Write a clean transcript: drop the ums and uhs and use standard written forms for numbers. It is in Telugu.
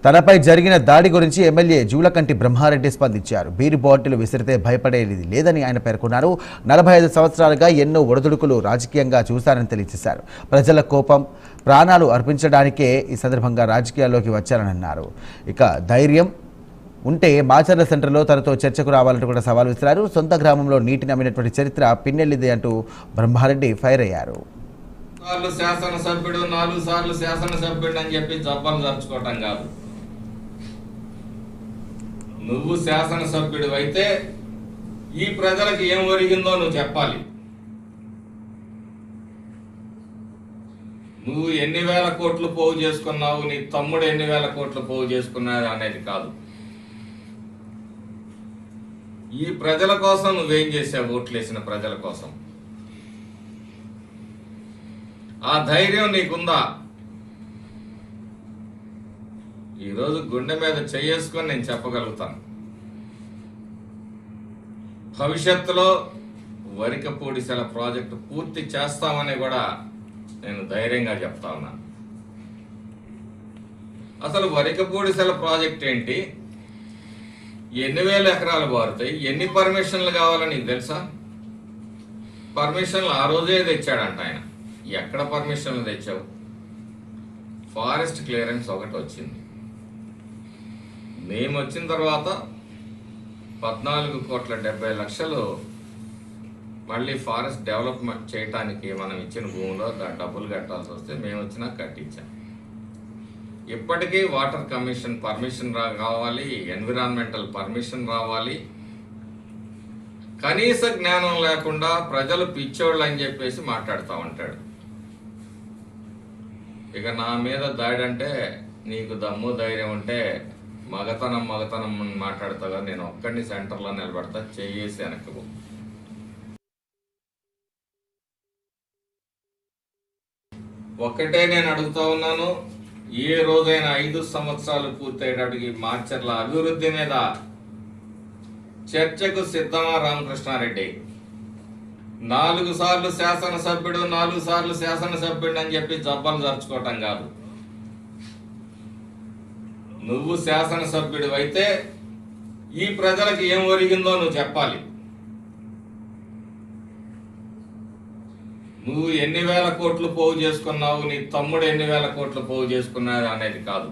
తనపై జరిగిన దాడి గురించి ఎమ్మెల్యే జూలకంటి బ్రహ్మారెడ్డి స్పందించారు. బీరు బాటిల్ విసిరితే భయపడేది లేదని ఆయన పేర్కొన్నారు. 45 సంవత్సరాలుగా ఎన్నో ఒడిదుడుకులు రాజకీయంగా చూశారని తెలియజేశారు. ప్రజల కోపం ప్రాణాలు అర్పించడానికే ఈ సందర్భంగా రాజకీయాల్లోకి వచ్చారని అన్నారు. ఇక ధైర్యం ఉంటే మాచర్ల సెంటర్లో తనతో చర్చకు రావాలంటూ కూడా సవాల్ విసిరారు. సొంత గ్రామంలో నీటిని అమ్మినటువంటి చరిత్ర పిన్నెల్లిదే అంటూ బ్రహ్మారెడ్డి ఫైర్ అయ్యారు. శాసనసభ్యుడు 4 సార్లు శాసనసభ్యుడు అని చెప్పి జబ్బలు జరుచుకోవటం కాదు. నువ్వు శాసనసభ్యుడు అయితే ఈ ప్రజలకు ఏం ఒరిగిందో నువ్వు చెప్పాలి. నువ్వు ఎన్ని వేల కోట్లు పోగు చేసుకున్నావు, నీ తమ్ముడు ఎన్ని వేల కోట్లు పోగు చేసుకున్నాడు అనేది కాదు. ఈ ప్రజల కోసం నువ్వేం చేసావు? ఓట్లేసిన ప్రజల కోసం ఆ ధైర్యం నీకుందా? ఈరోజు గుండె మీద చేసుకొని నేను చెప్పగలుగుతాను, భవిష్యత్తులో వరికపూడిసెల ప్రాజెక్టు పూర్తి చేస్తామని కూడా నేను ధైర్యంగా చెప్తా ఉన్నాను. అసలు వరికపూడిసెల ప్రాజెక్ట్ ఏంటి, ఎన్ని వేల ఎకరాలు బారుతాయి, ఎన్ని పర్మిషన్లు కావాలో నీకు తెలుసా? పర్మిషన్లు ఆ రోజే తెచ్చాడంట ఆయన. ఎక్కడ పర్మిషన్లు తెచ్చావు? ఫారెస్ట్ క్లియరెన్స్ ఒకటి వచ్చింది. మేము వచ్చిన తర్వాత 14,70,00,000 మళ్ళీ ఫారెస్ట్ డెవలప్మెంట్ చేయడానికి మనం ఇచ్చిన భూమిలో డబ్బులు కట్టాల్సి వస్తే మేము వచ్చినా కట్టించాం. ఇప్పటికీ వాటర్ కమిషన్ పర్మిషన్ కావాలి, ఎన్విరాన్మెంటల్ పర్మిషన్ రావాలి. కనీస జ్ఞానం లేకుండా ప్రజలు పిచ్చోళ్ళు అని చెప్పేసి మాట్లాడుతూ ఉంటాడు. ఇక నా మీద దాడి అంటే నీకు దమ్ము ధైర్యం ఉంటే మగతనం మాట్లాడతాగా నేను ఒక్కడిని సెంటర్లో నిలబెడతా, చేసి వెనక్కు. ఒక్కటే నేను అడుగుతా ఉన్నాను, ఏ రోజైనా 5 సంవత్సరాలు పూర్తయ్యేటప్పటికి మాచర్ల అభివృద్ధి మీద చర్చకు సిద్ధమా రామకృష్ణారెడ్డి? 4 సార్లు శాసనసభ్యుడు 4 సార్లు శాసనసభ్యుడు అని చెప్పి జబ్బలు జరుచుకోవటం కాదు. నువ్వు శాసనసభ్యుడు అయితే ఈ ప్రజలకు ఏం ఒరిగిందో నువ్వు చెప్పాలి. నువ్వు ఎన్ని వేల కోట్లు పోగు చేసుకున్నావు, నీ తమ్ముడు ఎన్ని వేల కోట్లు పోగు చేసుకున్నాడు అనేది కాదు.